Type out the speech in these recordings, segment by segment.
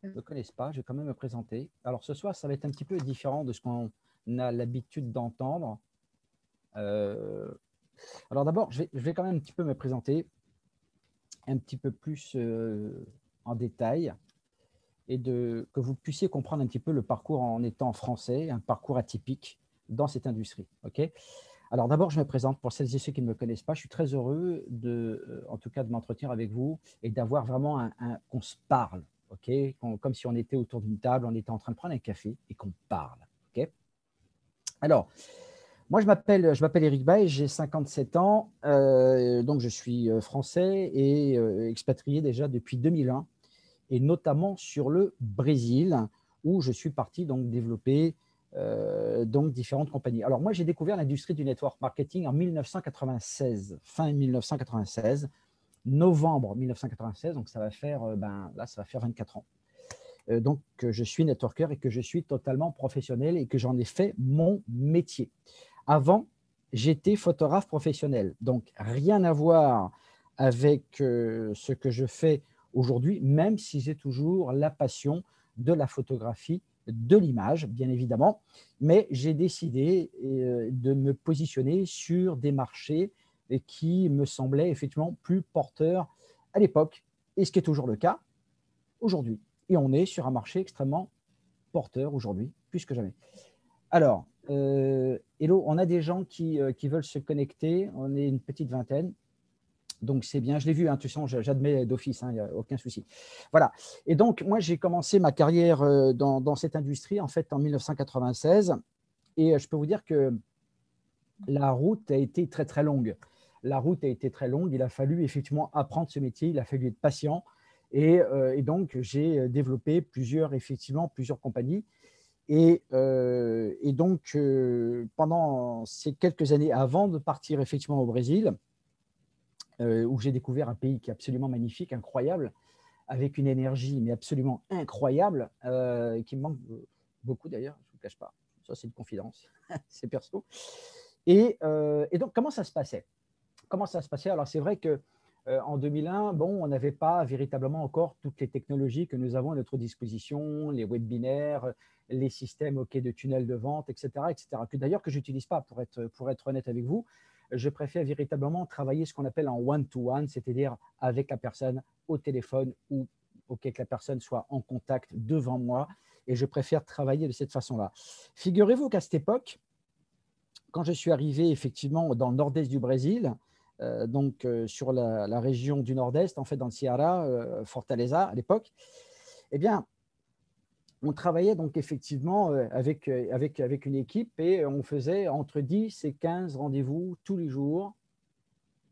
ne me connaissent pas, je vais quand même me présenter. Alors ce soir, ça va être un petit peu différent de ce qu'on a l'habitude d'entendre. Alors d'abord, je vais quand même un petit peu me présenter un petit peu plus en détail et que vous puissiez comprendre un petit peu le parcours en étant français, un parcours atypique dans cette industrie. Okay, alors d'abord, je me présente pour celles et ceux qui ne me connaissent pas. Je suis très heureux en tout cas, de m'entretenir avec vous et d'avoir vraiment qu'on se parle, okay, comme si on était autour d'une table, on était en train de prendre un café et qu'on parle. Okay, alors, moi, je m'appelle Éric Baye, j'ai 57 ans, donc je suis français et expatrié déjà depuis 2001, et notamment sur le Brésil, où je suis parti donc développer donc différentes compagnies. Alors moi, j'ai découvert l'industrie du network marketing en 1996, fin 1996, novembre 1996, donc ça va faire, ça va faire 24 ans. Donc, que je suis networker et que je suis totalement professionnel et que j'en ai fait mon métier. Avant, j'étais photographe professionnel, donc rien à voir avec ce que je fais aujourd'hui, même si j'ai toujours la passion de la photographie, de l'image, bien évidemment, mais j'ai décidé de me positionner sur des marchés qui me semblaient effectivement plus porteurs à l'époque, et ce qui est toujours le cas aujourd'hui. Et on est sur un marché extrêmement porteur aujourd'hui, plus que jamais. Alors, hello, on a des gens qui veulent se connecter. On est une petite vingtaine. Donc, c'est bien. Je l'ai vu, hein, tu sens, j'admets d'office, il n'y a aucun souci. Voilà. Et donc, moi, j'ai commencé ma carrière dans cette industrie, en fait, en 1996. Et je peux vous dire que la route a été très, très longue. La route a été très longue. Il a fallu effectivement apprendre ce métier. Il a fallu être patient. Et donc, j'ai développé plusieurs compagnies. Et donc, pendant ces quelques années avant de partir effectivement au Brésil, où j'ai découvert un pays qui est absolument magnifique, incroyable, avec une énergie mais absolument incroyable, qui me manque beaucoup d'ailleurs, je ne vous cache pas. Ça, c'est une confidence, c'est perso. Et donc, comment ça se passait? Alors, c'est vrai que en 2001, bon, on n'avait pas véritablement encore toutes les technologies que nous avons à notre disposition, les web binaires, les systèmes OK de tunnels de vente, etc., que d'ailleurs que j'utilise pas pour être honnête avec vous. Je préfère véritablement travailler ce qu'on appelle en one-to-one, c'est-à-dire avec la personne au téléphone ou OK, que la personne soit en contact devant moi, et je préfère travailler de cette façon-là. Figurez-vous qu'à cette époque, quand je suis arrivé effectivement dans le nord-est du Brésil, donc sur la région du nord-est, en fait dans le Ceará, Fortaleza à l'époque, eh bien, on travaillait donc effectivement avec une équipe, et on faisait entre 10 et 15 rendez-vous tous les jours,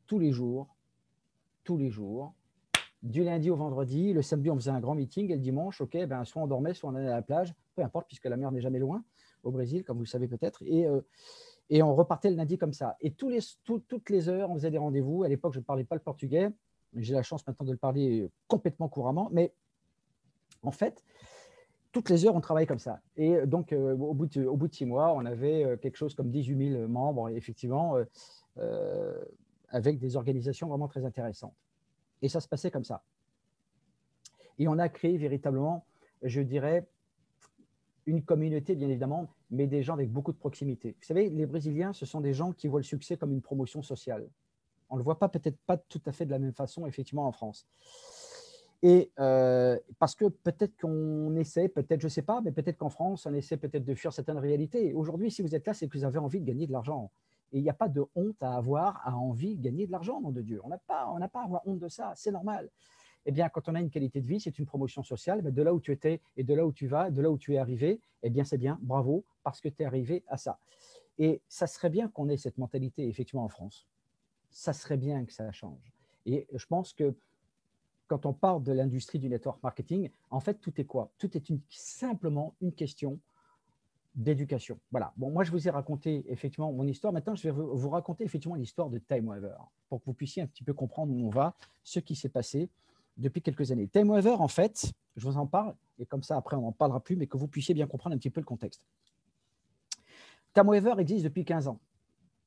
tous les jours, tous les jours, du lundi au vendredi. Le samedi, on faisait un grand meeting, et le dimanche, OK, ben, soit on dormait, soit on allait à la plage, peu importe, puisque la mer n'est jamais loin au Brésil, comme vous le savez peut-être. Et on repartait le lundi comme ça. Et toutes les heures, on faisait des rendez-vous. À l'époque, je ne parlais pas le portugais. J'ai la chance maintenant de le parler complètement couramment. Mais en fait, toutes les heures, on travaillait comme ça. Et donc, au bout de 6 mois, on avait quelque chose comme 18 000 membres, effectivement, avec des organisations vraiment très intéressantes. Et ça se passait comme ça. Et on a créé véritablement, je dirais, une communauté, bien évidemment, mais des gens avec beaucoup de proximité. Vous savez, les Brésiliens, ce sont des gens qui voient le succès comme une promotion sociale. On ne le voit pas, peut-être pas tout à fait de la même façon, effectivement, en France. Et parce que peut-être qu'on essaie, peut-être, je ne sais pas, mais peut-être qu'en France, on essaie peut-être de fuir certaines réalités. Aujourd'hui, si vous êtes là, c'est que vous avez envie de gagner de l'argent. Et il n'y a pas de honte à avoir à envie de gagner de l'argent, nom de Dieu. On n'a pas à avoir honte de ça, c'est normal. Eh bien, quand on a une qualité de vie, c'est une promotion sociale. De là où tu étais et de là où tu vas, de là où tu es arrivé, eh bien, c'est bien, bravo, parce que tu es arrivé à ça. Et ça serait bien qu'on ait cette mentalité, effectivement, en France. Ça serait bien que ça change. Et je pense que quand on parle de l'industrie du network marketing, en fait, tout est quoi? Tout est simplement une question d'éducation. Voilà. Bon, moi, je vous ai raconté effectivement mon histoire. Maintenant, je vais vous raconter effectivement l'histoire de TimeWaver pour que vous puissiez un petit peu comprendre où on va, ce qui s'est passé depuis quelques années. TimeWaver, en fait, je vous en parle, et comme ça, après, on n'en parlera plus, mais que vous puissiez bien comprendre un petit peu le contexte. TimeWaver existe depuis 15 ans.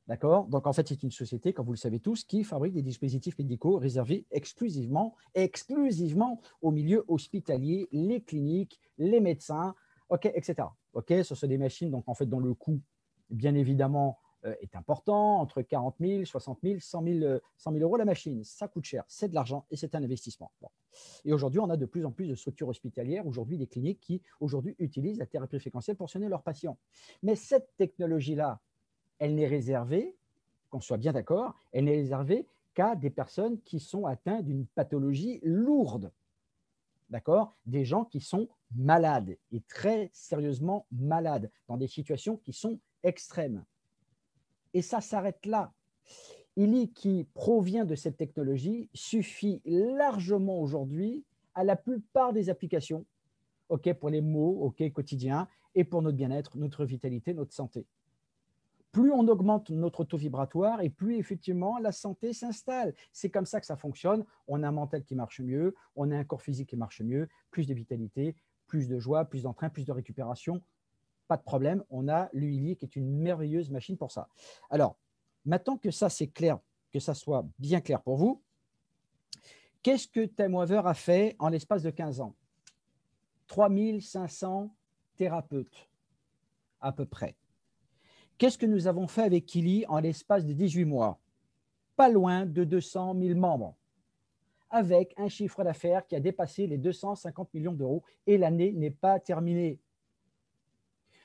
D'accord? Donc, en fait, c'est une société, comme vous le savez tous, qui fabrique des dispositifs médicaux réservés exclusivement au milieu hospitalier, les cliniques, les médecins, OK, etc. OK, ce sont des machines donc, en fait, dont le coût, bien évidemment, est important, entre 40 000, 60 000, 100 000, 100 000 euros la machine. Ça coûte cher, c'est de l'argent et c'est un investissement. Bon. Et aujourd'hui, on a de plus en plus de structures hospitalières, aujourd'hui des cliniques qui aujourd'hui utilisent la thérapie fréquentielle pour soigner leurs patients. Mais cette technologie-là, elle n'est réservée, qu'on soit bien d'accord, elle n'est réservée qu'à des personnes qui sont atteintes d'une pathologie lourde. D'accord? Des gens qui sont malades et très sérieusement malades, dans des situations qui sont extrêmes. Et ça s'arrête là. ILI qui provient de cette technologie suffit largement aujourd'hui à la plupart des applications, OK, pour les maux, OK, quotidiens, et pour notre bien-être, notre vitalité, notre santé. Plus on augmente notre taux vibratoire et plus effectivement la santé s'installe. C'est comme ça que ça fonctionne. On a un mental qui marche mieux, on a un corps physique qui marche mieux, plus de vitalité, plus de joie, plus d'entrain, plus de récupération. Pas de problème, on a l'UILI qui est une merveilleuse machine pour ça. Alors, maintenant que ça c'est clair, que ça soit bien clair pour vous, qu'est-ce que TimeWaver a fait en l'espace de 15 ans? 3500 thérapeutes à peu près. Qu'est-ce que nous avons fait avec Kili en l'espace de 18 mois? Pas loin de 200 000 membres, avec un chiffre d'affaires qui a dépassé les 250 millions d'euros et l'année n'est pas terminée.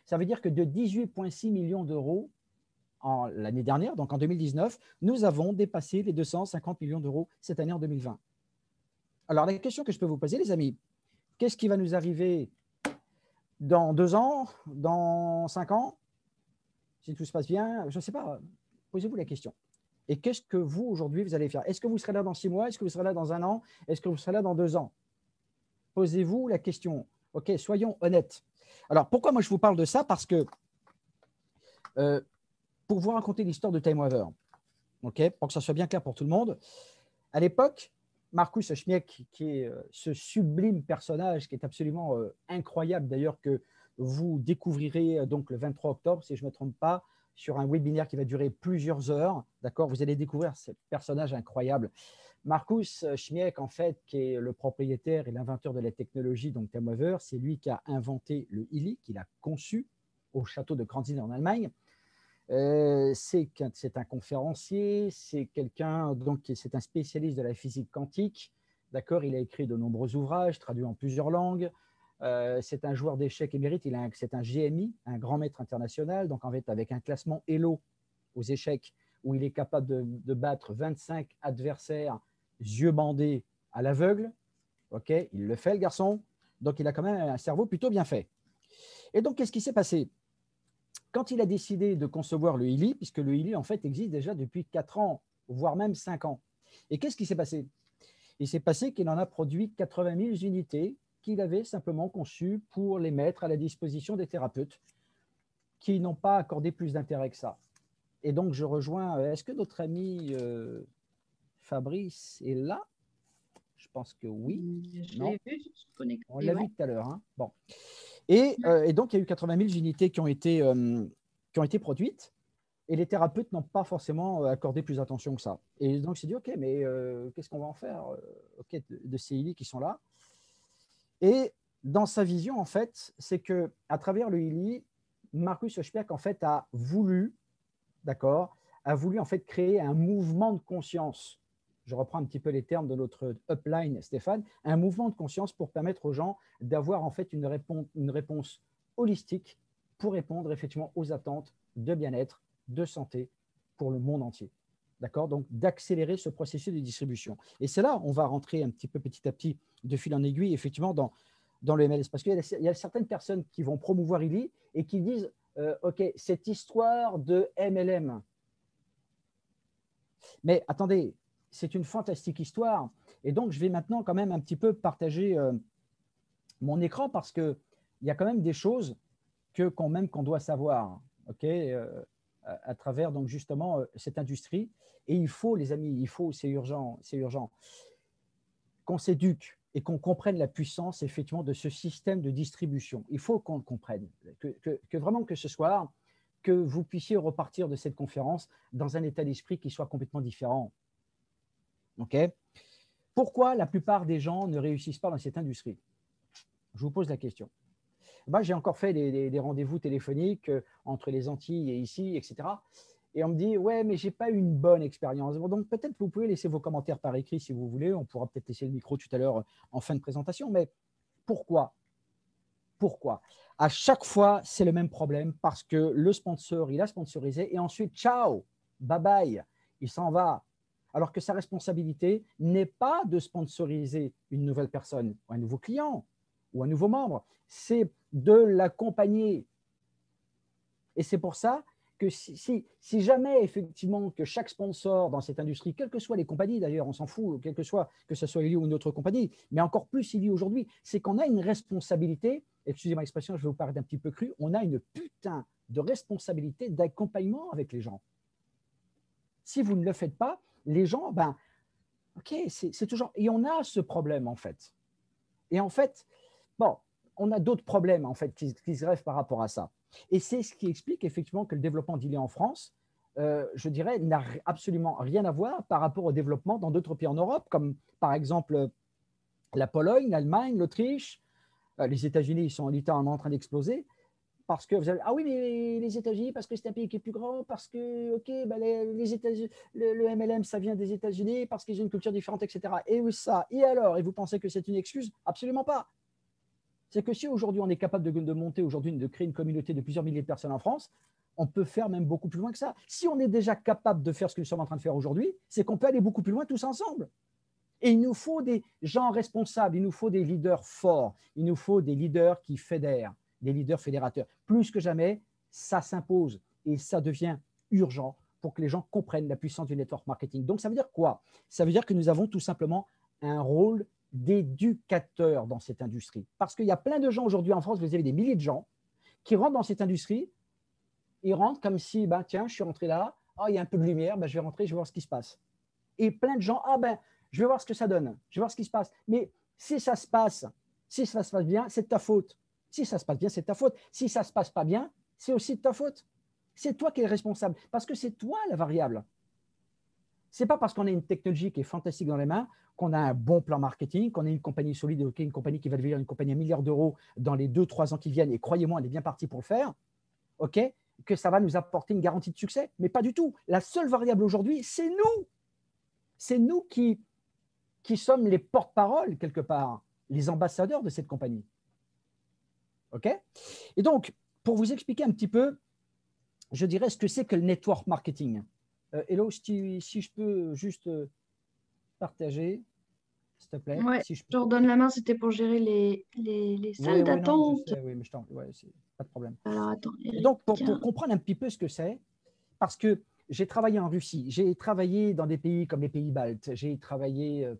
Ça veut dire que de 18,6 millions d'euros l'année dernière, donc en 2019, nous avons dépassé les 250 millions d'euros cette année en 2020. Alors la question que je peux vous poser, les amis, qu'est-ce qui va nous arriver dans 2 ans, dans 5 ans, si tout se passe bien? Je ne sais pas, posez-vous la question. Et qu'est-ce que vous, aujourd'hui, vous allez faire? Est-ce que vous serez là dans 6 mois? Est-ce que vous serez là dans 1 an? Est-ce que vous serez là dans 2 ans? Posez-vous la question. OK, soyons honnêtes. Alors, pourquoi moi je vous parle de ça? Parce que pour vous raconter l'histoire de TimeWaver, OK, pour que ça soit bien clair pour tout le monde, à l'époque, Marcus Schmiek, qui est ce sublime personnage qui est absolument incroyable, d'ailleurs, que vous découvrirez donc le 23 octobre, si je ne me trompe pas, sur un webinaire qui va durer plusieurs heures. D'accord, vous allez découvrir ce personnage incroyable. Marcus Schmiek, en fait, qui est le propriétaire et l'inventeur de la technologie, donc TimeWaver, c'est lui qui a inventé le ILI, qu'il a conçu au château de Kranzin en Allemagne. C'est un conférencier, c'est quelqu'un, donc c'est un spécialiste de la physique quantique. D'accord, il a écrit de nombreux ouvrages traduits en plusieurs langues. C'est un joueur d'échecs émérite, c'est un GMI, un grand maître international, donc en fait avec un classement Elo aux échecs où il est capable de battre 25 adversaires yeux bandés à l'aveugle. Ok, il le fait le garçon, donc il a quand même un cerveau plutôt bien fait. Et donc qu'est-ce qui s'est passé? Quand il a décidé de concevoir le ILI, puisque le ILI en fait existe déjà depuis 4 ans, voire même 5 ans. Et qu'est-ce qui s'est passé? Il s'est passé qu'il en a produit 80 000 unités qu'il avait simplement conçues pour les mettre à la disposition des thérapeutes qui n'ont pas accordé plus d'intérêt que ça. Et donc je rejoins, est-ce que notre ami Fabrice est là? Je pense que oui. Je l'ai vu, je suis connectée. On l'a vu tout à l'heure. Hein. Bon. Et donc il y a eu 80 000 unités qui ont été produites. Et les thérapeutes n'ont pas forcément accordé plus d'attention que ça. Et donc, j'ai dit, OK, mais qu'est-ce qu'on va en faire de ces ILI qui sont là? Et dans sa vision, en fait, c'est qu'à travers le ILI, Marcus Schmiek, en fait, a voulu en fait créer un mouvement de conscience. Je reprends un petit peu les termes de notre upline, Stéphane, un mouvement de conscience pour permettre aux gens d'avoir en fait une réponse holistique pour répondre effectivement aux attentes de bien-être, de santé pour le monde entier. D'accord? Donc, d'accélérer ce processus de distribution. Et c'est là, on va rentrer un petit peu petit à petit, de fil en aiguille, effectivement, dans le MLS. Parce qu'il y a certaines personnes qui vont promouvoir ILI et qui disent OK, cette histoire de MLM. Mais attendez, c'est une fantastique histoire. Et donc, je vais maintenant quand même un petit peu partager mon écran parce qu'il y a quand même des choses qu'on doit savoir. OK, à travers donc justement cette industrie. Et il faut, les amis, c'est urgent, qu'on s'éduque et qu'on comprenne la puissance effectivement de ce système de distribution. Il faut qu'on le comprenne, que vraiment que ce soit que vous puissiez repartir de cette conférence dans un état d'esprit qui soit complètement différent. OK? Pourquoi la plupart des gens ne réussissent pas dans cette industrie? Je vous pose la question. Moi, j'ai encore fait des rendez-vous téléphoniques entre les Antilles et ici, etc. Et on me dit, ouais, mais je n'ai pas eu une bonne expérience. Bon, donc, peut-être vous pouvez laisser vos commentaires par écrit si vous voulez. On pourra peut-être laisser le micro tout à l'heure en fin de présentation. Mais pourquoi? Pourquoi? À chaque fois, c'est le même problème parce que le sponsor, il a sponsorisé et ensuite, ciao, bye bye, il s'en va. Alors que sa responsabilité n'est pas de sponsoriser une nouvelle personne ou un nouveau client ou un nouveau membre, c'est de l'accompagner. Et c'est pour ça que si jamais, effectivement, que chaque sponsor dans cette industrie, quelles que soient les compagnies d'ailleurs, on s'en fout, quel que soit, que ce soit Illy ou une autre compagnie, mais encore plus Illy aujourd'hui, c'est qu'on a une responsabilité, excusez-moi l'expression, je vais vous parler d'un petit peu cru, on a une putain de responsabilité d'accompagnement avec les gens. Si vous ne le faites pas, les gens, ben, ok, c'est toujours… Et on a ce problème, en fait. Et en fait, bon, on a d'autres problèmes, en fait, qui se greffent par rapport à ça. Et c'est ce qui explique effectivement que le développement d'Illy en France, je dirais, n'a absolument rien à voir par rapport au développement dans d'autres pays en Europe, comme par exemple la Pologne, l'Allemagne, l'Autriche, les États-Unis, ils sont littéralement en train d'exploser. Parce que vous avez, ah oui, mais les États-Unis, parce que c'est un pays qui est plus grand, parce que, ok, ben les États-Unis, le MLM, ça vient des États-Unis, parce qu'ils ont une culture différente, etc. Et oui, ça, et alors, et vous pensez que c'est une excuse? Absolument pas. C'est que si aujourd'hui on est capable de monter aujourd'hui, de créer une communauté de plusieurs milliers de personnes en France, on peut faire même beaucoup plus loin que ça. Si on est déjà capable de faire ce que nous sommes en train de faire aujourd'hui, c'est qu'on peut aller beaucoup plus loin tous ensemble. Et il nous faut des gens responsables, il nous faut des leaders forts, il nous faut des leaders qui fédèrent, des leaders fédérateurs. Plus que jamais, ça s'impose et ça devient urgent pour que les gens comprennent la puissance du network marketing. Donc ça veut dire quoi? Ça veut dire que nous avons tout simplement un rôle d'éducateur dans cette industrie. Parce qu'il y a plein de gens aujourd'hui en France, vous avez des milliers de gens qui rentrent dans cette industrie, ils rentrent comme si, ben, tiens, je suis rentré là, oh, il y a un peu de lumière, ben, je vais rentrer, je vais voir ce qui se passe. Et plein de gens, ah ben, je vais voir ce que ça donne, je vais voir ce qui se passe. Mais si ça se passe bien, c'est de ta faute. Si ça se passe bien, c'est de ta faute. Si ça ne se passe pas bien, c'est aussi de ta faute. C'est toi qui es responsable, parce que c'est toi la variable. Ce n'est pas parce qu'on a une technologie qui est fantastique dans les mains qu'on a un bon plan marketing, qu'on a une compagnie solide, une compagnie qui va devenir une compagnie à 1 milliard d'euros dans les 2-3 ans qui viennent, et croyez-moi, on est bien parti pour le faire, ok, que ça va nous apporter une garantie de succès. Mais pas du tout. La seule variable aujourd'hui, c'est nous. C'est nous qui sommes les porte-parole, quelque part, les ambassadeurs de cette compagnie. OK? Et donc, pour vous expliquer un petit peu, je dirais ce que c'est que le network marketing. Hello, si je peux juste partager, s'il te plaît. Ouais, Si je je redonne la main, c'était pour gérer les salles d'attente. Oui, mais c'est pas de problème. Alors, attends, Et donc, pour comprendre un petit peu ce que c'est, parce que j'ai travaillé en Russie, j'ai travaillé dans des pays comme les pays baltes, j'ai travaillé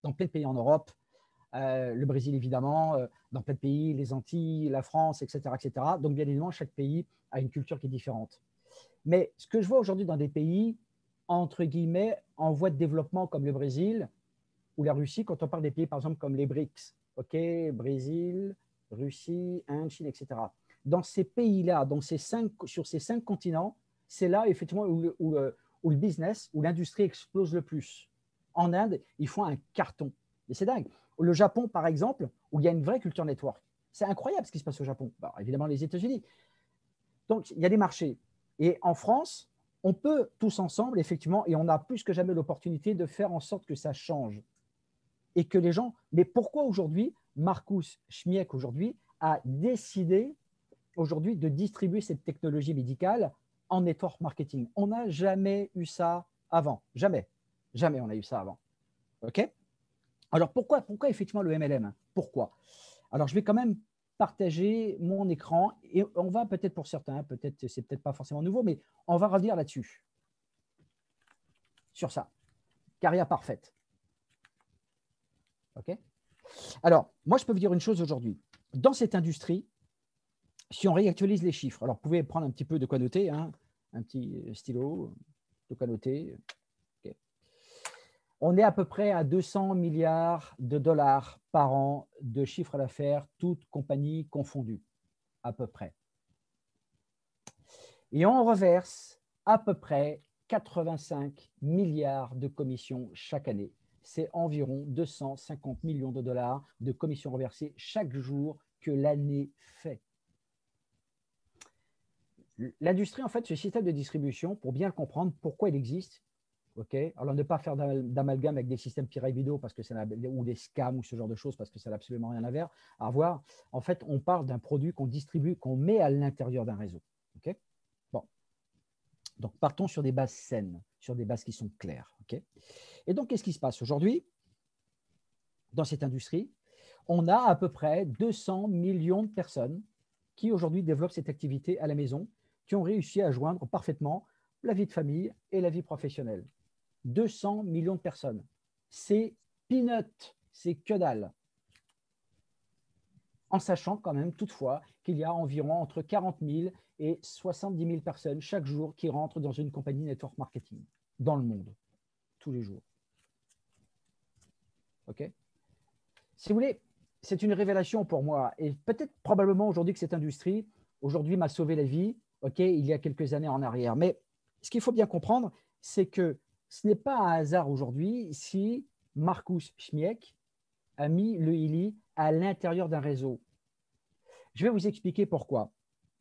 dans plein de pays en Europe, le Brésil évidemment, dans plein de pays, les Antilles, la France, etc., etc. Donc bien évidemment, chaque pays a une culture qui est différente. Mais ce que je vois aujourd'hui dans des pays, entre guillemets, en voie de développement comme le Brésil ou la Russie, quand on parle des pays par exemple comme les BRICS, ok, Brésil, Russie, Inde, Chine, etc. Dans ces pays-là, sur ces 5 continents, c'est là effectivement où le business, où l'industrie explose le plus. En Inde, ils font un carton. Et c'est dingue. Le Japon, par exemple, où il y a une vraie culture network. C'est incroyable ce qui se passe au Japon. Bon, évidemment, les États-Unis. Donc, il y a des marchés. Et en France, on peut tous ensemble, effectivement, et on a plus que jamais l'opportunité de faire en sorte que ça change. Et que les gens… Mais pourquoi aujourd'hui, Marcus Schmiek, aujourd'hui, a décidé aujourd'hui de distribuer cette technologie médicale en network marketing? On n'a jamais eu ça avant. Jamais. Jamais on a eu ça avant. OK? Alors, pourquoi effectivement le MLM? Pourquoi? Alors, je vais quand même partager mon écran et on va peut-être pour certains, peut-être c'est peut-être pas forcément nouveau, mais on va revenir là-dessus, sur ça. Carrière parfaite. OK? Alors, moi, je peux vous dire une chose aujourd'hui. Dans cette industrie, si on réactualise les chiffres, alors vous pouvez prendre un petit peu de quoi noter, hein, un petit stylo, de quoi noter. Okay. On est à peu près à 200 milliards de dollars par an de chiffre d'affaires, toutes compagnies confondues, à peu près. Et on reverse à peu près 85 milliards de commissions chaque année. C'est environ 250 millions de dollars de commissions reversées chaque jour que l'année fait. L'industrie, en fait, ce système de distribution, pour bien comprendre pourquoi il existe, okay, alors ne pas faire d'amalgame avec des systèmes pyramidaux parce que ou des scams ou ce genre de choses parce que ça n'a absolument rien à voir. En fait, on parle d'un produit qu'on distribue, qu'on met à l'intérieur d'un réseau. Okay, bon. Donc, partons sur des bases saines, sur des bases qui sont claires. Okay, et donc, qu'est-ce qui se passe aujourd'hui dans cette industrie? On a à peu près 200 millions de personnes qui aujourd'hui développent cette activité à la maison, qui ont réussi à joindre parfaitement la vie de famille et la vie professionnelle. 200 millions de personnes. C'est peanut, c'est que dalle. En sachant quand même toutefois qu'il y a environ entre 40 000 et 70 000 personnes chaque jour qui rentrent dans une compagnie network marketing dans le monde, tous les jours. OK? Si vous voulez, c'est une révélation pour moi et peut-être probablement aujourd'hui que cette industrie, aujourd'hui m'a sauvé la vie, OK, il y a quelques années en arrière. Mais ce qu'il faut bien comprendre, c'est que ce n'est pas un hasard aujourd'hui si Marcus Schmiek a mis le Illy à l'intérieur d'un réseau. Je vais vous expliquer pourquoi.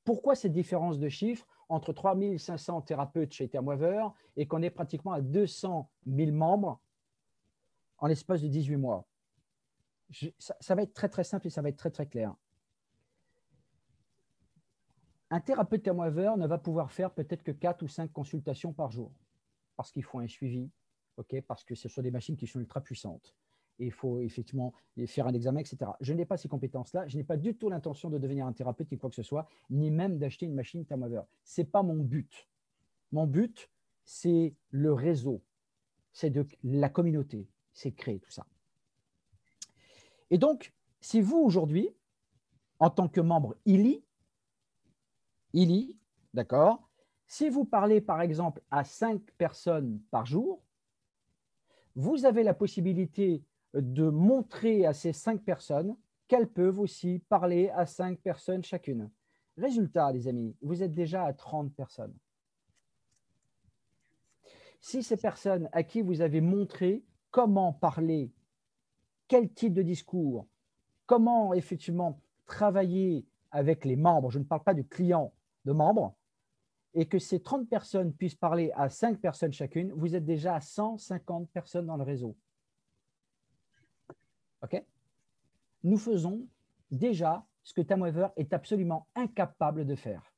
Pourquoi cette différence de chiffres entre 3500 thérapeutes chez Termweaver et qu'on est pratiquement à 200 000 membres en l'espace de 18 mois. Ça va être très, très simple et ça va être très, très clair. Un thérapeute Termweaver ne va pouvoir faire peut-être que 4 ou 5 consultations par jour parce qu'il faut un suivi, okay, parce que ce sont des machines qui sont ultra puissantes. Et il faut effectivement faire un examen, etc. Je n'ai pas ces compétences-là. Je n'ai pas du tout l'intention de devenir un thérapeute ni quoi que ce soit, ni même d'acheter une machine Termweaver. Ce n'est pas mon but. Mon but, c'est le réseau, c'est de la communauté, c'est de créer tout ça. Et donc, si vous, aujourd'hui, en tant que membre Illy, d'accord, si vous parlez par exemple à 5 personnes par jour, vous avez la possibilité de montrer à ces 5 personnes qu'elles peuvent aussi parler à 5 personnes chacune. Résultat, les amis, vous êtes déjà à 30 personnes. Si ces personnes à qui vous avez montré comment parler, quel type de discours, comment effectivement travailler avec les membres, je ne parle pas de clients, de membres, et que ces 30 personnes puissent parler à 5 personnes chacune, vous êtes déjà à 150 personnes dans le réseau. OK? Nous faisons déjà ce que Termweaver est absolument incapable de faire.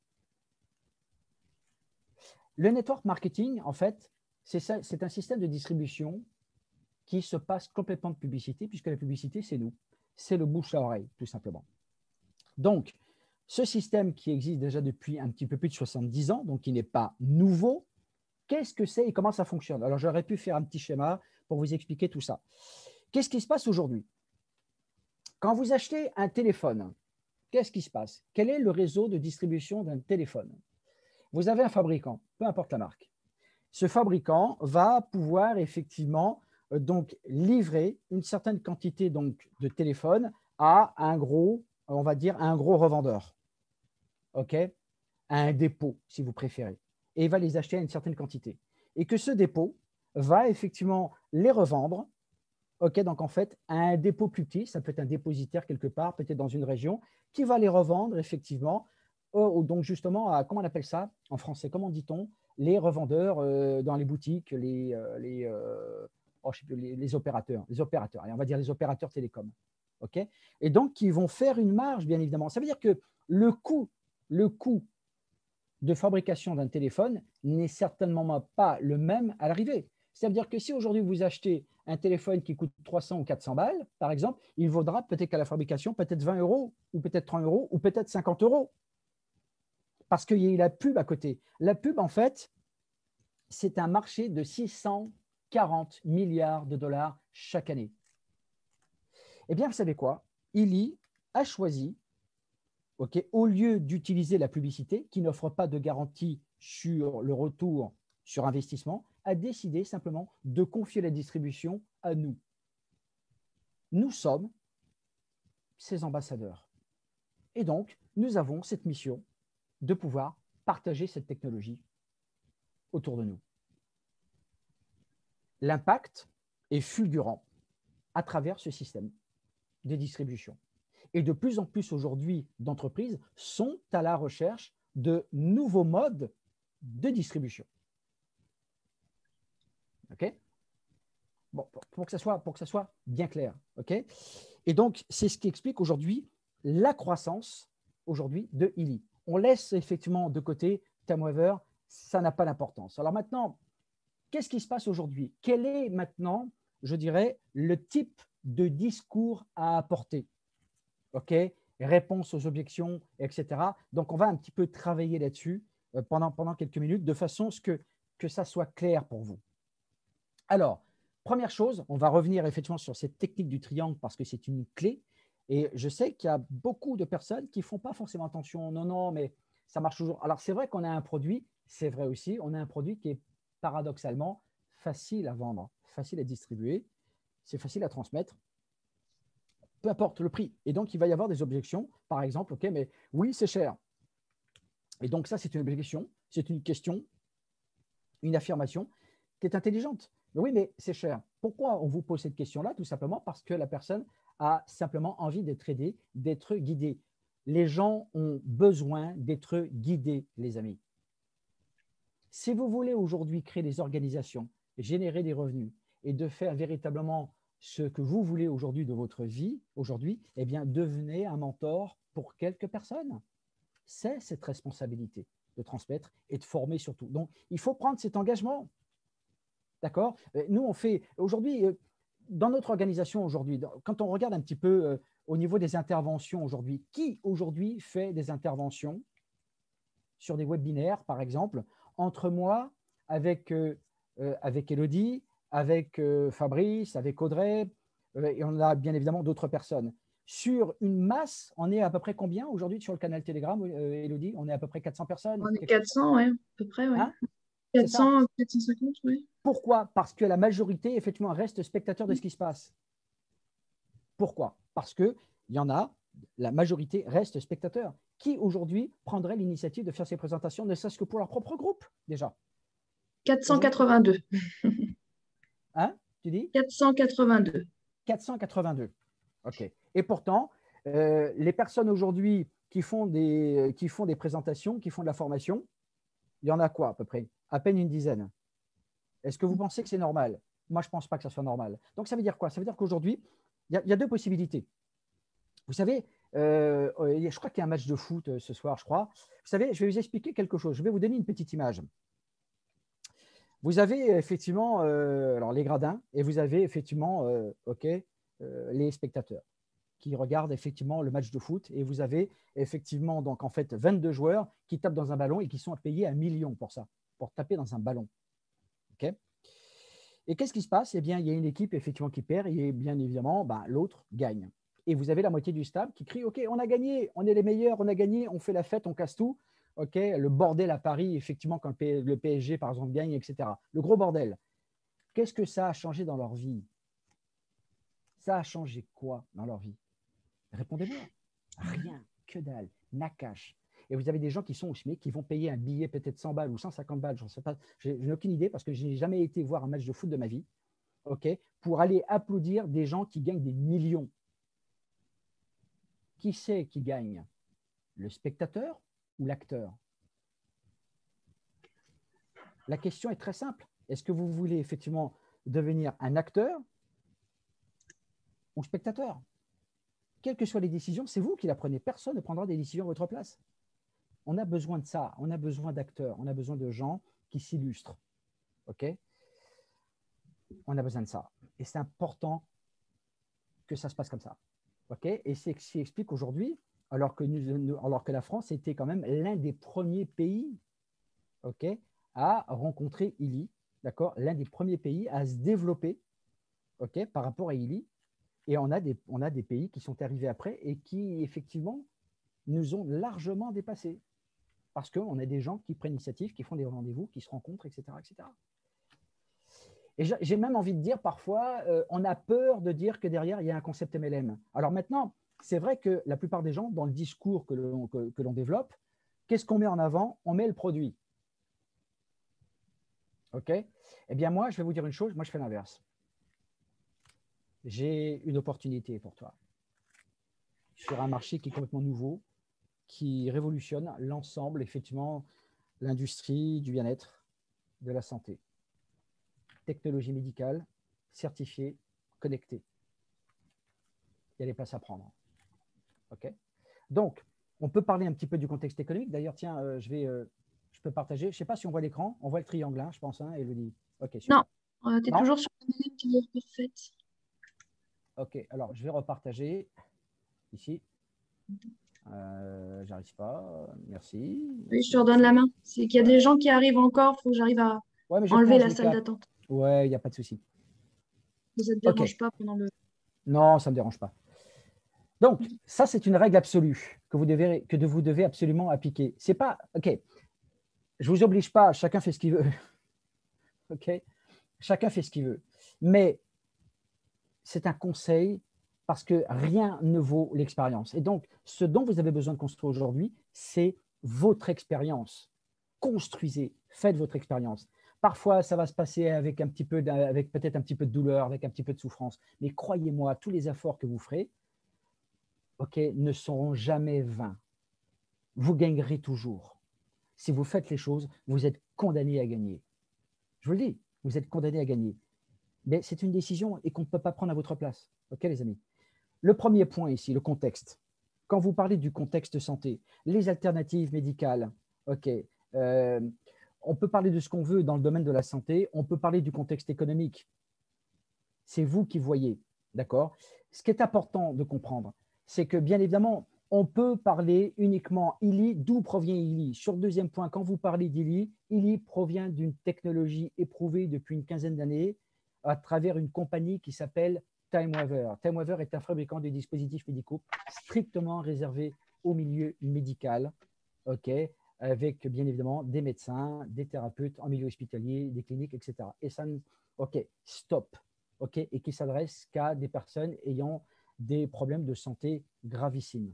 Le network marketing, en fait, c'est un système de distribution qui se passe complètement de publicité, puisque la publicité, c'est nous. C'est le bouche à oreille, tout simplement. Donc, ce système qui existe déjà depuis un petit peu plus de 70 ans, donc qui n'est pas nouveau, qu'est-ce que c'est et comment ça fonctionne? Alors, j'aurais pu faire un petit schéma pour vous expliquer tout ça. Qu'est-ce qui se passe aujourd'hui? Quand vous achetez un téléphone, qu'est-ce qui se passe? Quel est le réseau de distribution d'un téléphone? Vous avez un fabricant, peu importe la marque. Ce fabricant va pouvoir effectivement donc livrer une certaine quantité donc, de téléphones à un gros, on va dire, un gros revendeur. OK? À un dépôt, si vous préférez. Et il va les acheter à une certaine quantité. Et que ce dépôt va effectivement les revendre. OK, donc en fait, à un dépôt plus petit, ça peut être un dépositaire quelque part, peut-être dans une région, qui va les revendre effectivement. Donc justement, à, comment on appelle ça en français? Comment dit-on? Les revendeurs dans les boutiques, les opérateurs. Les opérateurs, on va dire les opérateurs télécoms. OK? Et donc, ils vont faire une marge, bien évidemment. Ça veut dire que le coût de fabrication d'un téléphone n'est certainement pas le même à l'arrivée. C'est-à-dire que si aujourd'hui vous achetez un téléphone qui coûte 300 ou 400 balles, par exemple, il vaudra peut-être qu'à la fabrication, peut-être 20 €, ou peut-être 30 € ou peut-être 50 €. Parce qu'il y a la pub à côté. La pub, en fait, c'est un marché de 640 milliards de dollars chaque année. Eh bien, vous savez quoi? Illy a choisi, okay, au lieu d'utiliser la publicité qui n'offre pas de garantie sur le retour sur investissement, a décidé simplement de confier la distribution à nous. Nous sommes ses ambassadeurs. Et donc, nous avons cette mission de pouvoir partager cette technologie autour de nous. L'impact est fulgurant à travers ce système de distribution. Et de plus en plus aujourd'hui d'entreprises sont à la recherche de nouveaux modes de distribution. OK? Bon, pour que ça soit bien clair. OK? Et donc, c'est ce qui explique aujourd'hui la croissance aujourd'hui de Illy. On laisse effectivement de côté TimeWaver, ça n'a pas d'importance. Alors maintenant, qu'est-ce qui se passe aujourd'hui? Quel est maintenant, je dirais, le type de discours à apporter? OK? Réponse aux objections, etc. Donc, on va un petit peu travailler là-dessus pendant quelques minutes de façon à ce que ça soit clair pour vous. Alors, première chose, on va revenir effectivement sur cette technique du triangle parce que c'est une clé. Et je sais qu'il y a beaucoup de personnes qui ne font pas forcément attention. Non, non, mais ça marche toujours. Alors, c'est vrai qu'on a un produit, c'est vrai aussi, on a un produit qui est paradoxalement facile à vendre, facile à distribuer, c'est facile à transmettre, peu importe le prix. Et donc, il va y avoir des objections. Par exemple, OK, mais oui, c'est cher. Et donc, ça, c'est une objection, c'est une question, une affirmation qui est intelligente. Mais oui, mais c'est cher. Pourquoi on vous pose cette question-là? Tout simplement parce que la personne a simplement envie d'être aidée, d'être guidée. Les gens ont besoin d'être guidés, les amis. Si vous voulez aujourd'hui créer des organisations, générer des revenus et de faire véritablement ce que vous voulez aujourd'hui de votre vie, aujourd'hui, eh bien, devenez un mentor pour quelques personnes. C'est cette responsabilité de transmettre et de former surtout. Donc, il faut prendre cet engagement. D'accord? Nous, on fait aujourd'hui, dans notre organisation aujourd'hui, quand on regarde un petit peu au niveau des interventions aujourd'hui, qui aujourd'hui fait des interventions sur des webinaires, par exemple, entre moi, avec Elodie, avec Fabrice, avec Audrey, et on a bien évidemment d'autres personnes. Sur une masse, on est à peu près combien aujourd'hui sur le canal Telegram, Elodie? On est à peu près 400 personnes. On est 400, ouais, à peu près, ouais. Hein? C'est ça. 400, 450, oui. Pourquoi? Parce que la majorité, effectivement, reste spectateur de ce qui se passe. Pourquoi? Parce qu'il y en a, la majorité reste spectateur. Qui aujourd'hui prendrait l'initiative de faire ces présentations, ne serait-ce que pour leur propre groupe, déjà? 482. Hein? Tu dis? 482. 482. OK. Et pourtant, les personnes aujourd'hui qui font des présentations, qui font de la formation, il y en a quoi à peu près? À peine une dizaine. Est-ce que vous pensez que c'est normal? Moi, je ne pense pas que ça soit normal. Donc, ça veut dire quoi? Ça veut dire qu'aujourd'hui, il y a deux possibilités. Vous savez, je crois qu'il y a un match de foot ce soir, je crois. Vous savez, je vais vous expliquer quelque chose. Je vais vous donner une petite image. Vous avez effectivement alors les gradins et vous avez effectivement les spectateurs qui regardent effectivement le match de foot. Et vous avez effectivement donc en fait 22 joueurs qui tapent dans un ballon et qui sont payés 1 million pour ça, pour taper dans un ballon. Okay. Et qu'est-ce qui se passe? Eh bien, il y a une équipe effectivement qui perd et bien évidemment, l'autre gagne. Et vous avez la moitié du stade qui crie « Ok, on a gagné, on est les meilleurs, on a gagné, on fait la fête, on casse tout. » Ok, le bordel à Paris, effectivement, quand le PSG, par exemple, gagne, etc. Le gros bordel. Qu'est-ce que ça a changé dans leur vie? Ça a changé quoi dans leur vie? Répondez-moi. Rien, que dalle, nakash. Et vous avez des gens qui sont au SMIC, qui vont payer un billet peut-être 100 balles ou 150 balles, je ne sais pas, je n'ai aucune idée parce que je n'ai jamais été voir un match de foot de ma vie, okay, pour aller applaudir des gens qui gagnent des millions. Qui c'est qui gagne? Le spectateur ou l'acteur? La question est très simple. Est-ce que vous voulez effectivement devenir un acteur ou spectateur? Quelles que soient les décisions, c'est vous qui la prenez. Personne ne prendra des décisions à votre place. On a besoin de ça. On a besoin d'acteurs. On a besoin de gens qui s'illustrent. OK? On a besoin de ça. Et c'est important que ça se passe comme ça. OK? Et c'est ce qui explique aujourd'hui, alors que la France était quand même l'un des premiers pays, OK, à rencontrer Illy, d'accord? L'un des premiers pays à se développer, OK, par rapport à Illy. Et on a des pays qui sont arrivés après et qui, effectivement, nous ont largement dépassés. Parce qu'on a des gens qui prennent l'initiative, qui font des rendez-vous, qui se rencontrent, etc. etc. Et j'ai même envie de dire, parfois, on a peur de dire que derrière, il y a un concept MLM. Alors maintenant, c'est vrai que la plupart des gens, dans le discours que l'on développe, Qu'est-ce qu'on met en avant? On met le produit. OK? Eh bien, moi, je vais vous dire une chose. Moi, je fais l'inverse. J'ai une opportunité pour toi sur un marché qui est complètement nouveau, qui révolutionne l'ensemble, effectivement, l'industrie du bien-être, de la santé. Technologie médicale, certifiée, connectée. Il y a des places à prendre. OK? Donc, on peut parler un petit peu du contexte économique. D'ailleurs, tiens, je peux partager. Je ne sais pas si on voit l'écran. On voit le triangle, hein, je pense, hein, Elodie. OK, super. Non, tu es Non? toujours sur la même qui est parfaite. OK, alors je vais repartager ici. J'arrive pas. Merci. Oui, je Merci, te redonne merci. la main. C'est qu'il y a des gens qui arrivent encore. Il faut que j'arrive à Ouais, mais je enlever plonge la le salle cap. d'attente. Ouais, il n'y a pas de souci. Ça ne te OK. dérange pas pendant le… Non, ça ne me dérange pas. Donc, ça, c'est une règle absolue que vous devez absolument appliquer. C'est pas, OK, je ne vous oblige pas, chacun fait ce qu'il veut. OK? Chacun fait ce qu'il veut. Mais c'est un conseil parce que rien ne vaut l'expérience. Et donc, ce dont vous avez besoin de construire aujourd'hui, c'est votre expérience. Construisez, faites votre expérience. Parfois, ça va se passer avec peut-être un petit peu de douleur, avec un petit peu de souffrance. Mais croyez-moi, tous les efforts que vous ferez, OK, ne seront jamais vains. Vous gagnerez toujours. Si vous faites les choses, vous êtes condamné à gagner. Je vous le dis, vous êtes condamné à gagner. Mais c'est une décision et qu'on ne peut pas prendre à votre place. OK, les amis? Le premier point ici, le contexte. Quand vous parlez du contexte santé, les alternatives médicales, OK, on peut parler de ce qu'on veut dans le domaine de la santé, on peut parler du contexte économique. C'est vous qui voyez, d'accord? Ce qui est important de comprendre, c'est que bien évidemment, on peut parler uniquement ILI. D'où provient ILI? Sur le deuxième point, quand vous parlez d'ILI, ILI provient d'une technologie éprouvée depuis une quinzaine d'années à travers une compagnie qui s'appelle TimeWaver. TimeWaver est un fabricant de dispositifs médicaux strictement réservé au milieu médical, OK, avec bien évidemment des médecins, des thérapeutes en milieu hospitalier, des cliniques, etc. Et ça, OK, stop. OK, et qui s'adresse qu'à des personnes ayant des problèmes de santé gravissimes.